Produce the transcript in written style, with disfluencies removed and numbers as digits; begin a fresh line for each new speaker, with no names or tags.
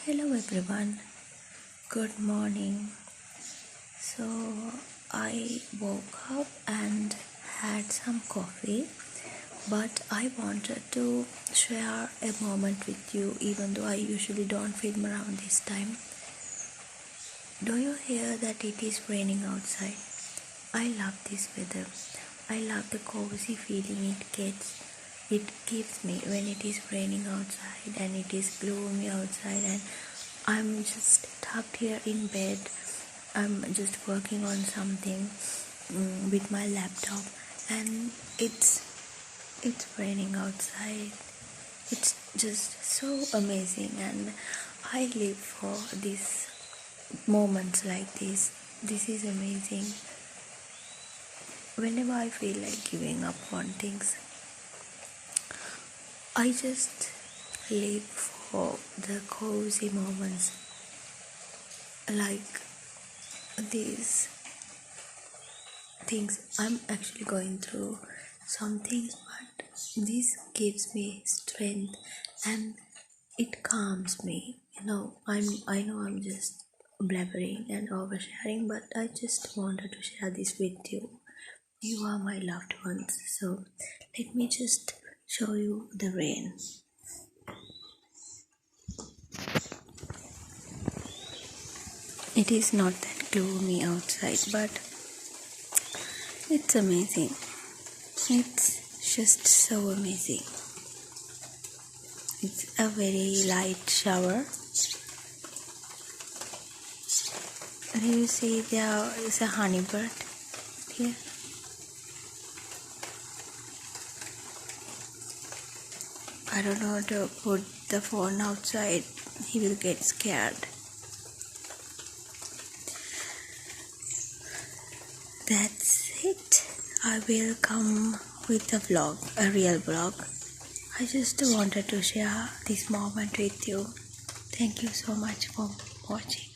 Hello everyone, good morning. So I woke up and had some coffee, but I wanted to share a moment with you even though I usually don't film around this time. Do you hear that it is raining outside? I love this weather. I love the cozy feeling it gives me when it is raining outside and it is gloomy outside and I'm just tucked here in bed. I'm just working on something with my laptop and it's raining outside. It's just so amazing and I live for these moments like this. This is amazing. Whenever I feel like giving up on things, I just live for the cozy moments like these things. I'm actually going through some things, but this gives me strength and it calms me. I know I'm just blabbering and oversharing, but I just wanted to share this with you. You are my loved ones, so let me just show you the rain. It is not that gloomy outside, but it's amazing. It's just so amazing. It's a very light shower. Do you see there is a honeybird here? I don't know how to put the phone outside. He will get scared. That's it. I will come with a vlog, a real vlog. I just wanted to share this moment with you. Thank you so much for watching.